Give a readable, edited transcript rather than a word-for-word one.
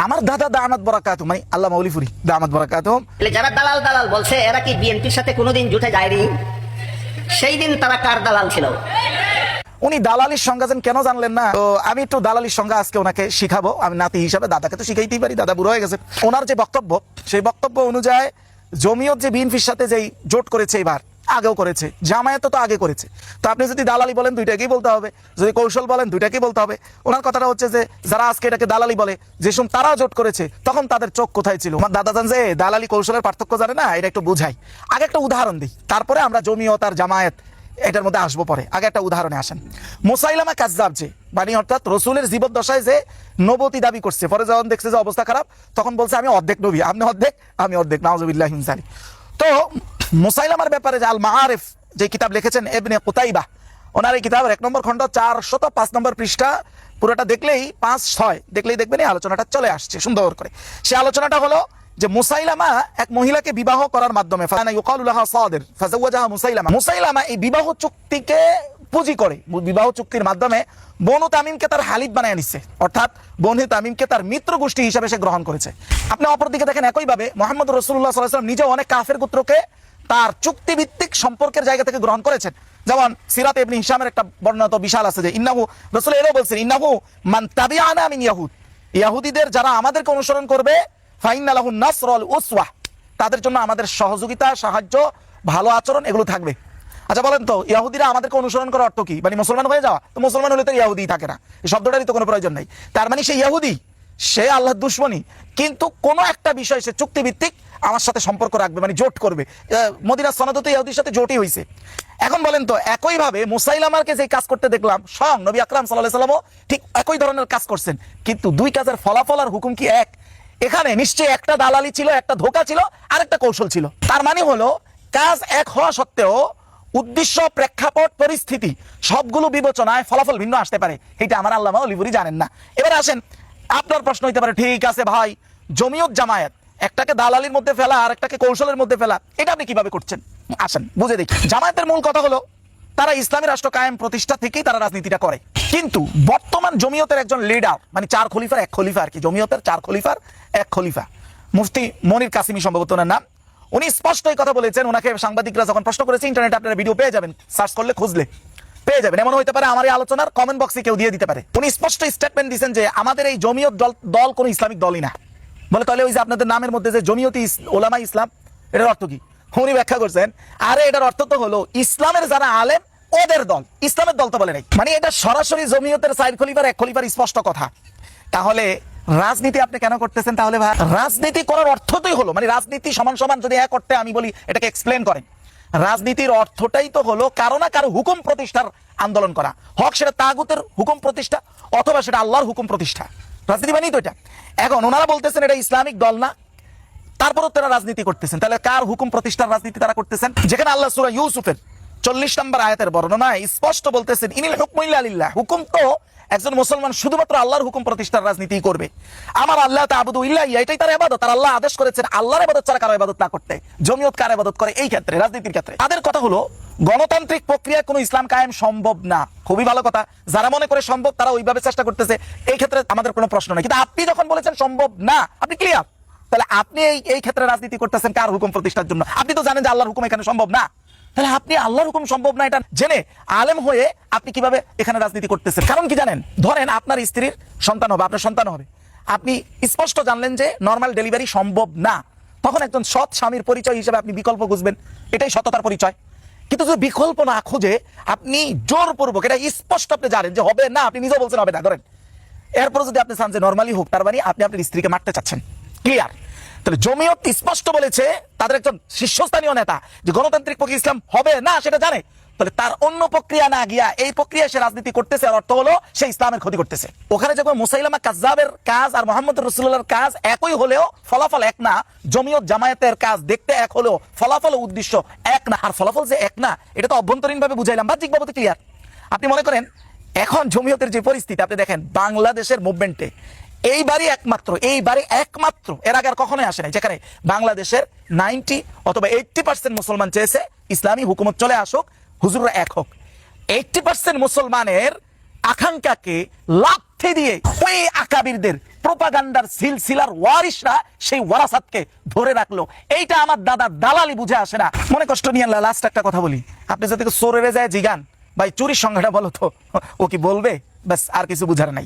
আমার দাদা দামাত বরাকাতু মানে আল্লাহ মাউলিফুরি দামাত বরাকাতু যারা দালাল দালাল বলছে এরা কি বিএনপির সাথে কোনোদিন জুটে যায়নি? সেই দিন তারা কার দালাল ছিল? উনি দালালির সংজ্ঞা কেন জানলেন না? তো আমি একটু দালালির সংজ্ঞা আজকে ওনাকে শিখাবো। আমি নাতি হিসাবে দাদাকে তো শিখাইতেই পারি, দাদা বুড়ো হয়ে গেছে। ওনার যে বক্তব্য, সেই বক্তব্য অনুযায়ী জমিয়ত যে বিএনপির সাথে যেই জোট করেছে, এবার আগেও করেছে, জামায়াত তো আগে করেছে। তো আপনি যদি দালালি বলেন দুইটাকেই বলতে হবে, যদি কৌশল বলেন দুইটাকেই বলতে হবে। ওনার কথাটা হচ্ছে যে যারা আজকে এটাকে দালালি বলে, যে সময় তারাও জোট করেছে তখন তাদের চোখ কোথায় ছিল? আমার দাদা জান যে দালালি কৌশলের পার্থক্য জানে না, এটা একটু বুঝাই। আগে একটা উদাহরণ দিই, তারপরে আমরা জমিয়ত আর জামায়াত এটার মধ্যে আসবো পরে। আগে একটা উদাহরণে আসেন। মুসাইলামা কাযযাব যে মানে অর্থাৎ রসুলের জীবদ্দশায় যে নবুয়তি দাবি করছে, পরে যখন দেখছে যে অবস্থা খারাপ তখন বলছে আমি অর্ধেক নবী, আপনি অর্ধেক আমি অর্ধেক, নাউযুবিল্লাহি মিন যালিক। তো মুসাইলামার ব্যাপারে যে আল মাআরিফ যে কিতাব লিখেছেন ইবনে কুতাইবা, ওনার এই কিতাবের 1 নম্বর খণ্ড 405 নম্বর পৃষ্ঠা, পুরোটা দেখলেই 5-6 দেখলেই দেখবেন এই আলোচনাটা চলে আসছে সুন্দর করে। সেই আলোচনাটা হলো যে মুসাইলামা এক মহিলাকে বিবাহ করার মাধ্যমে মুসাইলামা এই বিবাহ চুক্তিকে পুঁজি করে, বিবাহ চুক্তির মাধ্যমে বনু তামিমকে তার হালিফ বানায় নিচ্ছে, অর্থাৎ বনু তামিমকে তার মিত্র গোষ্ঠী হিসেবে সে গ্রহণ করেছে। আপনি অপরদিকে দেখেন একইভাবে মুহাম্মদ রাসূলুল্লাহ সাল্লাল্লাহু আলাইহি ওয়াসাল্লাম নিজে অনেক কাফের গোত্রকে তার চুক্তিভিত্তিক সম্পর্কের জায়গা থেকে গ্রহণ করেছেন। যেমন সিরাত ইবনে হিশামের একটা বর্ণনা তো বিশাল আছে যে ইন্নাহু রাসূল এরও বলছেন ইন্নাহু মান তাবিআনা মিন ইয়াহুদ, ইহুদিদের যারা আমাদেরকে অনুসরণ করবে ফাইন্না লাহুন নাসর ওয়াল উসওয়া, তাদের জন্য আমাদের সহযোগিতা, সাহায্য, ভালো আচরণ এগুলো থাকবে। আচ্ছা বলেন তো, ইহুদিরা আমাদেরকে অনুসরণ করার অর্থ কি? মানে মুসলমান হয়ে যাওয়া? তো মুসলমান হলে তো ইহুদি থাকে না, এই শব্দটারই তো কোনো প্রয়োজন নেই। তার মানে সে ইহুদি, সে আল্লাহর দুশমনী, কিন্তু কোনো একটা বিষয় সে চুক্তিভিত্তিক আমার সাথে সম্পর্ক রাখবে, মানে জোট করবে। মদিনার সনদে তো ইহুদির সাথে জোটই হয়েছে। এখন বলেন তো, একইভাবে মুসাইলামাকে যে কাজ করতে দেখলাম, স্বয়ং নবী আকরাম সাল্লাল্লাহু আলাইহি ওয়াসাল্লামও ঠিক একই ধরনের কাজ করছেন, কিন্তু দুই কাজের ফলাফল আর হুকুম কি এক? এখানে নিশ্চয়ই একটা দালালি ছিল, একটা ধোঁকা ছিল, আর একটা কৌশল ছিল। তার মানে হলো কাজ এক হওয়া সত্ত্বেও উদ্দেশ্য, প্রেক্ষাপট, পরিস্থিতি সবগুলো বিবেচনায় ফলাফল ভিন্ন আসতে পারে। এটা আমার আল্লামা ওলিপুরি জানেন না। এবার আসেন, আপনার প্রশ্ন হইতে পারে ঠিক আছে ভাই, জমিয়ত জামায়াত একটাকে দালালির মধ্যে ফেলা আর একটাকে কৌশলের মধ্যে ফেলা, এটা আপনি কিভাবে করছেন? আসেন বুঝে দেখি। জামায়াতের মূল কথা হলো তারা ইসলামী রাষ্ট্র কায়েম প্রতিষ্ঠা থেকেই তারা রাজনীতিটা করে, কিন্তু বর্তমান জমিয়তের একজন লিডার, মানে 4 খলিফার 1 খলিফা আর কি, জমিয়তের 4 খলিফার 1 খলিফা মুফতি মনির কাসিমি সম্ভবত ওনার নাম। উনি স্পষ্ট এই কথা বলেছেন। ওনাকে সাংবাদিকরা যখন প্রশ্ন করেছে, ইন্টারনেটে আপনারা ভিডিও পেয়ে যাবেন, সার্চ করলে খুঁজলে পেয়ে যাবেন। এমন হইতে পারে আমার এই আলোচনার কমেন্ট বক্সে কেউ দিয়ে দিতে পারে। উনি স্পষ্ট স্টেটমেন্ট দিয়েছেন যে আমাদের এই জমিয়ত দল কোনো ইসলামিক দলই না। বলে তাহলে ওই যে আপনাদের নামের মধ্যে যে জমিয়তি ওলামা ইসলাম, এটার অর্থ কি? উনি ব্যাখ্যা করছেন, আরে এটার অর্থ তো হলো ইসলামের যারা আলেম ওদের দল, ইসলামের দল তো বলে নাই। মানে এটা সরাসরি জমিয়তের 4 খলিফার 1 খলিফার স্পষ্ট কথা। তাহলে রাজনীতি আপনি কেন করতেছেন? তাহলে ভাই রাজনীতি করার অর্থটাই হলো, মানে রাজনীতি সমান সমান যদি এক করতে আমি বলি এটাকে এক্সপ্লেন করেন, রাজনীতির অর্থটাই তো হলো কারো না কারো হুকুম প্রতিষ্ঠার আন্দোলন করা, হক সেটা তাগুতের হুকুম প্রতিষ্ঠা অথবা সেটা আল্লাহর হুকুম প্রতিষ্ঠা। রাজনীতি মানেই তো এটা। এখন ওনারা বলতেছেন এটা ইসলামিক দল না, তারপরও তারা রাজনীতি করতেছেন। তাহলে কার হুকুম প্রতিষ্ঠার রাজনীতি তারা করতেছেন? যেখানে আল্লাহ সূরা ইউসুফের 40 নম্বর আয়াতের বর্ণনায় স্পষ্ট বলতেছেন ইনিল হুকমু ইল্লা লিল্লাহ, হুকুম তো একজন মুসলমান শুধুমাত্র আল্লাহর হুকুম প্রতিষ্ঠার রাজনীতি করবে। আমার আল্লাহ তা'বুদু ইল্লা ইয়া, এটাই তার ইবাদত। আর আল্লাহ আদেশ করেছেন আল্লাহর ইবাদত ছাড়া কারো ইবাদত না করতে। জমিয়ত কার ইবাদত করে এই ক্ষেত্রে, রাজনীতির ক্ষেত্রে? তাদের কথা হলো গণতান্ত্রিক প্রক্রিয়ায় কোনো ইসলাম কায়েম সম্ভব না। খুবই ভালো কথা, যারা মনে করে সম্ভব তারা ওইভাবে চেষ্টা করতেছে, এই ক্ষেত্রে আমাদের কোনো প্রশ্ন নেই। কিন্তু আপনি যখন বলেছেন সম্ভব না, আপনি ক্লিয়ার, তাহলে আপনি এই ক্ষেত্রে রাজনীতি করতেছেন কার হুকুম প্রতিষ্ঠার জন্য? আপনি তো জানেন যে আল্লাহর হুকুম এখানে সম্ভব না। তাহলে আপনি আল্লাহর হুকুম সম্ভব না এটা জেনে আলেম হয়ে আপনি কিভাবে এখানে রাজনীতি করতেছেন? কারণ কি জানেন? ধরেন আপনার স্ত্রীর সন্তান হবে, আপনার সন্তান হবে, আপনি স্পষ্ট জানলেন যে নর্মাল ডেলিভারি সম্ভব না, তখন একজন সৎ স্বামীর পরিচয় হিসেবে আপনি বিকল্প খুঁজবেন, এটাই সততার পরিচয়। কিন্তু যদি বিকল্প না খুঁজে আপনি জোরপূর্বক, এটা স্পষ্ট আপনি জানেন যে হবে না, আপনি নিজেও বলছেন হবে না, ধরেন এরপর যদি আপনি চান যে নর্মালি হোক, তার মানে আপনি আপনার স্ত্রীকে মারতে চাচ্ছেন। ক্লিয়ার? তাহলে জমিয়ত স্পষ্ট বলেছে, তাদের একজন শীর্ষস্থানীয় নেতা, যে গণতান্ত্রিক প্রক্রিয়া ইসলাম হবে না সেটা জানে, তাহলে তার অন্য প্রক্রিয়া না গিয়া এই প্রক্রিয়ায় সে রাজনীতি করতেছে, আর অর্থ হলো সে ইসলামের ক্ষতি করতেছে। ওখানে যখন মুসাইলামা কাযযাবের কাজ আর মুহাম্মদ রাসূলুল্লাহর কাজ একই হলেও ফলাফল এক না, জমিয়ত জামায়াতের কাজ দেখতে এক হলেও ফলাফল ও উদ্দেশ্য এক না। আর ফলাফল যে এক না এটা তো অভ্যন্তরীণ ভাবে বুঝাইলাম, বাহ্যিকভাবে তো ক্লিয়ার। আপনি মনে করেন এখন জমিয়তের যে পরিস্থিতি, আপনি দেখেন বাংলাদেশের মুভমেন্টে এইবারই একমাত্র, এর আগে আর কখনোই আসে নাই, যেখানে বাংলাদেশের 90 অথবা 80% মুসলমান চেয়েছে ইসলামী হুকুমত চলে আসুক, হুজুররা এক হোক। 80% মুসলমানের আকাঙ্ক্ষাকে লাভ বুদ্ধি দিয়ে ওই আকাবিরদের প্রোপাগান্ডার সিলসিলার ওয়ারিসরা সেই ওয়ারাসাতকে ধরে রাখলো। এইটা আমার দাদা দালালি বুঝে আসে না। মনে কষ্ট নিয়ে লাস্ট একটা কথা বলি, আপনি যদি চোরেরে যায় জিগান ভাই চুরির সংখ্যাটা বলো তো, ও কি বলবে? ব্যাস, আর কিছু বুঝার নাই।